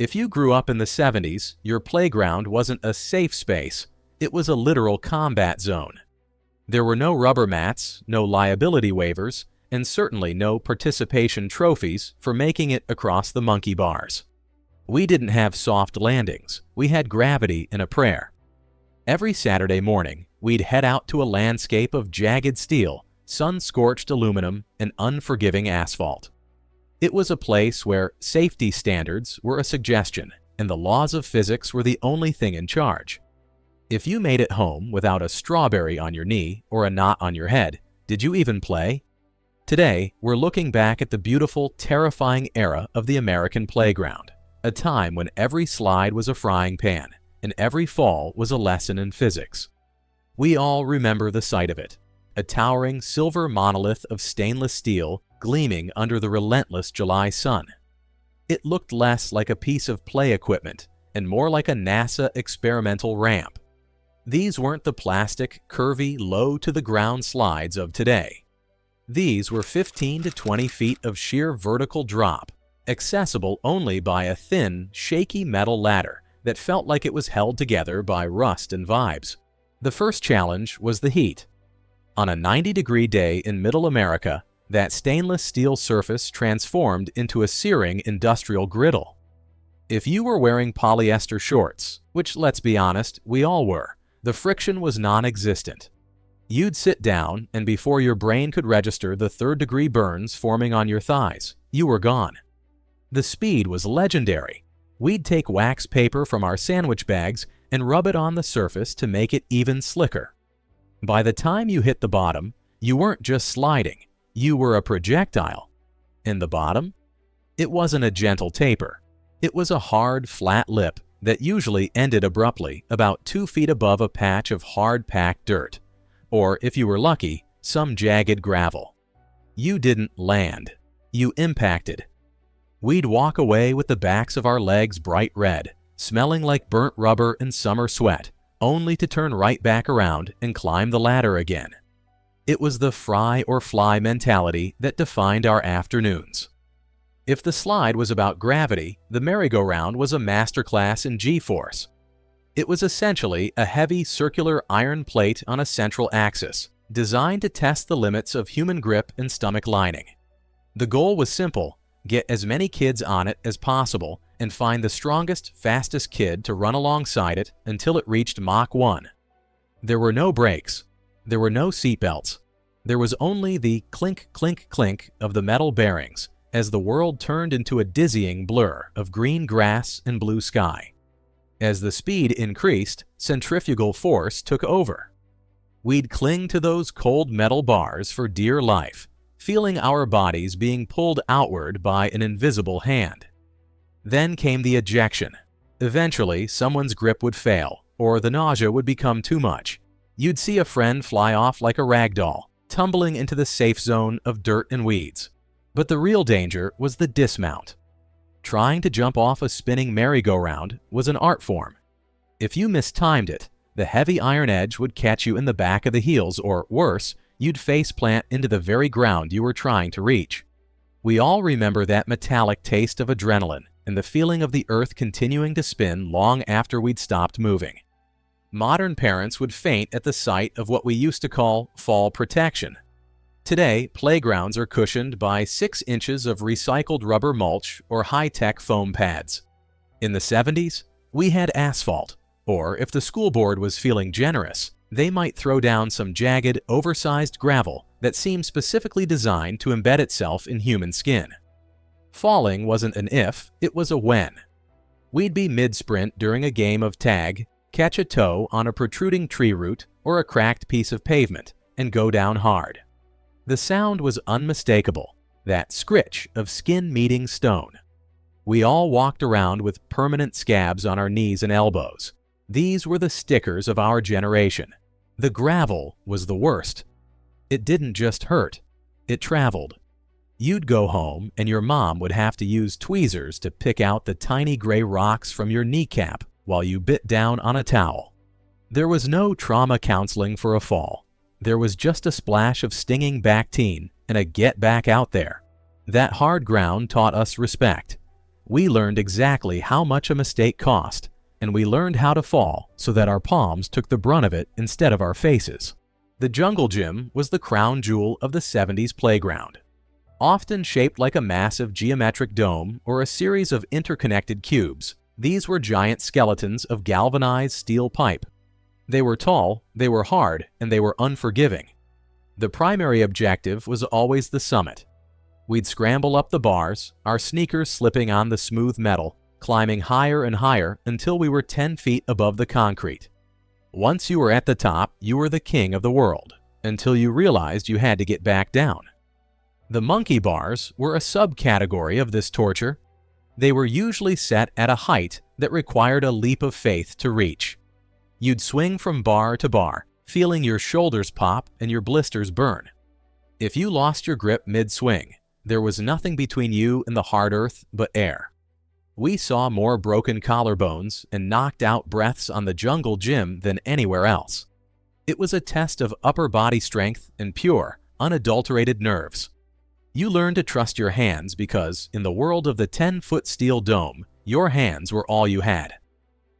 If you grew up in the 70s, your playground wasn't a safe space, it was a literal combat zone. There were no rubber mats, no liability waivers, and certainly no participation trophies for making it across the monkey bars. We didn't have soft landings, we had gravity and a prayer. Every Saturday morning, we'd head out to a landscape of jagged steel, sun-scorched aluminum, and unforgiving asphalt. It was a place where safety standards were a suggestion, and the laws of physics were the only thing in charge. If you made it home without a strawberry on your knee or a knot on your head, did you even play? Today, we're looking back at the beautiful, terrifying era of the American playground, a time when every slide was a frying pan, and every fall was a lesson in physics. We all remember the sight of it, a towering silver monolith of stainless steel gleaming under the relentless July sun. It looked less like a piece of play equipment and more like a NASA experimental ramp. These weren't the plastic, curvy, low-to-the-ground slides of today. These were 15 to 20 feet of sheer vertical drop, accessible only by a thin, shaky metal ladder that felt like it was held together by rust and vibes. The first challenge was the heat. On a 90-degree day in Middle America, that stainless steel surface transformed into a searing industrial griddle. If you were wearing polyester shorts, which let's be honest, we all were, the friction was non-existent. You'd sit down, and before your brain could register the third-degree burns forming on your thighs, you were gone. The speed was legendary. We'd take wax paper from our sandwich bags and rub it on the surface to make it even slicker. By the time you hit the bottom, you weren't just sliding. You were a projectile. And the bottom? It wasn't a gentle taper. It was a hard, flat lip that usually ended abruptly about 2 feet above a patch of hard-packed dirt, or if you were lucky, some jagged gravel. You didn't land. You impacted. We'd walk away with the backs of our legs bright red, smelling like burnt rubber and summer sweat, only to turn right back around and climb the ladder again. It was the fry or fly mentality that defined our afternoons. If the slide was about gravity, the merry-go-round was a masterclass in G-force. It was essentially a heavy circular iron plate on a central axis, designed to test the limits of human grip and stomach lining. The goal was simple: get as many kids on it as possible and find the strongest, fastest kid to run alongside it until it reached Mach 1. There were no brakes. There were no seatbelts. There was only the clink, clink, clink of the metal bearings as the world turned into a dizzying blur of green grass and blue sky. As the speed increased, centrifugal force took over. We'd cling to those cold metal bars for dear life, feeling our bodies being pulled outward by an invisible hand. Then came the ejection. Eventually, someone's grip would fail, or the nausea would become too much. You'd see a friend fly off like a rag doll, tumbling into the safe zone of dirt and weeds. But the real danger was the dismount. Trying to jump off a spinning merry-go-round was an art form. If you mistimed it, the heavy iron edge would catch you in the back of the heels, or worse, you'd face plant into the very ground you were trying to reach. We all remember that metallic taste of adrenaline and the feeling of the earth continuing to spin long after we'd stopped moving. Modern parents would faint at the sight of what we used to call fall protection. Today, playgrounds are cushioned by 6 inches of recycled rubber mulch or high-tech foam pads. In the 70s, we had asphalt, or if the school board was feeling generous, they might throw down some jagged, oversized gravel that seemed specifically designed to embed itself in human skin. Falling wasn't an if, it was a when. We'd be mid-sprint during a game of tag, catch a toe on a protruding tree root or a cracked piece of pavement, and go down hard. The sound was unmistakable, that scritch of skin meeting stone. We all walked around with permanent scabs on our knees and elbows. These were the stickers of our generation. The gravel was the worst. It didn't just hurt, it traveled. You'd go home and your mom would have to use tweezers to pick out the tiny gray rocks from your kneecap while you bit down on a towel. There was no trauma counseling for a fall. There was just a splash of stinging Bactine and a get back out there. That hard ground taught us respect. We learned exactly how much a mistake cost, and we learned how to fall so that our palms took the brunt of it instead of our faces. The jungle gym was the crown jewel of the 70s playground. Often shaped like a massive geometric dome or a series of interconnected cubes, these were giant skeletons of galvanized steel pipe. They were tall, they were hard, and they were unforgiving. The primary objective was always the summit. We'd scramble up the bars, our sneakers slipping on the smooth metal, climbing higher and higher until we were 10 feet above the concrete. Once you were at the top, you were the king of the world, until you realized you had to get back down. The monkey bars were a subcategory of this torture. They were usually set at a height that required a leap of faith to reach. You'd swing from bar to bar, feeling your shoulders pop and your blisters burn. If you lost your grip mid-swing, there was nothing between you and the hard earth but air. We saw more broken collarbones and knocked out breaths on the jungle gym than anywhere else. It was a test of upper body strength and pure, unadulterated nerves. You learned to trust your hands because, in the world of the 10-foot steel dome, your hands were all you had.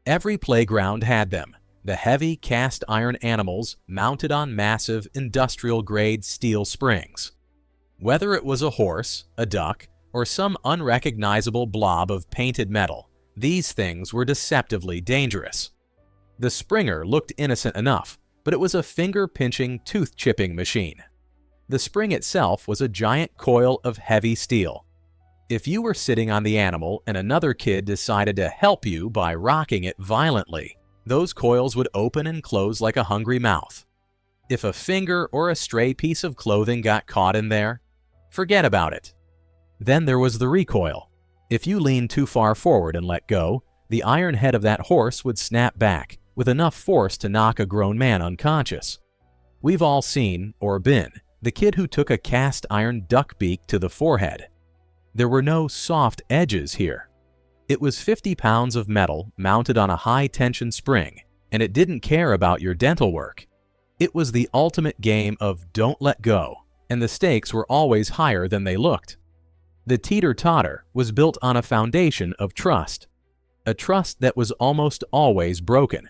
Every playground had them, the heavy cast iron animals mounted on massive industrial-grade steel springs. Whether it was a horse, a duck, or some unrecognizable blob of painted metal, these things were deceptively dangerous. The Springer looked innocent enough, but it was a finger-pinching, tooth-chipping machine. The spring itself was a giant coil of heavy steel. If you were sitting on the animal and another kid decided to help you by rocking it violently, those coils would open and close like a hungry mouth. If a finger or a stray piece of clothing got caught in there, forget about it. Then there was the recoil. If you leaned too far forward and let go, the iron head of that horse would snap back with enough force to knock a grown man unconscious. We've all seen, or been, the kid who took a cast iron duck beak to the forehead. There were no soft edges here. It was 50 pounds of metal mounted on a high-tension spring, and it didn't care about your dental work. It was the ultimate game of don't let go, and the stakes were always higher than they looked. The teeter-totter was built on a foundation of trust, a trust that was almost always broken.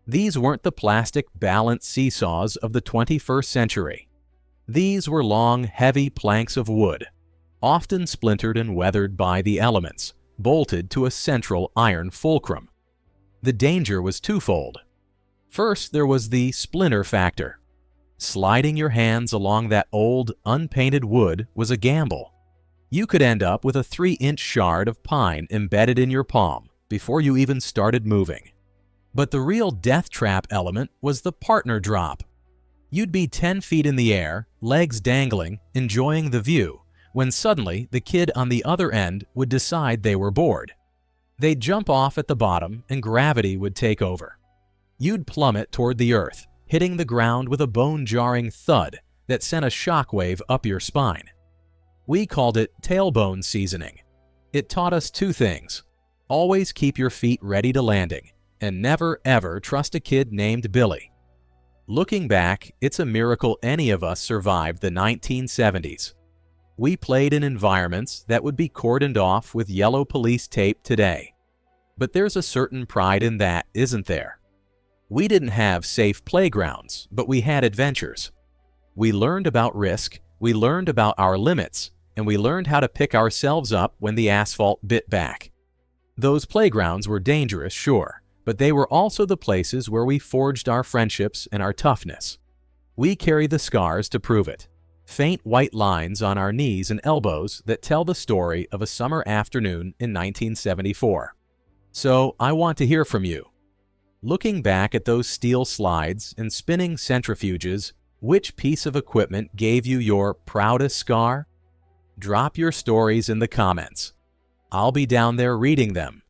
These weren't the plastic balanced seesaws of the 21st century. These were long, heavy planks of wood, often splintered and weathered by the elements, bolted to a central iron fulcrum. The danger was twofold. First, there was the splinter factor. Sliding your hands along that old, unpainted wood was a gamble. You could end up with a 3-inch shard of pine embedded in your palm before you even started moving. But the real death trap element was the partner drop. You'd be 10 feet in the air, legs dangling, enjoying the view, when suddenly the kid on the other end would decide they were bored. They'd jump off at the bottom and gravity would take over. You'd plummet toward the earth, hitting the ground with a bone-jarring thud that sent a shockwave up your spine. We called it tailbone seasoning. It taught us two things. Always keep your feet ready to landing, and never ever trust a kid named Billy. Looking back, it's a miracle any of us survived the 1970s. We played in environments that would be cordoned off with yellow police tape today. But there's a certain pride in that, isn't there? We didn't have safe playgrounds, but we had adventures. We learned about risk, we learned about our limits, and we learned how to pick ourselves up when the asphalt bit back. Those playgrounds were dangerous, sure, but they were also the places where we forged our friendships and our toughness. We carry the scars to prove it. Faint white lines on our knees and elbows that tell the story of a summer afternoon in 1974. So I want to hear from you. Looking back at those steel slides and spinning centrifuges, which piece of equipment gave you your proudest scar? Drop your stories in the comments. I'll be down there reading them.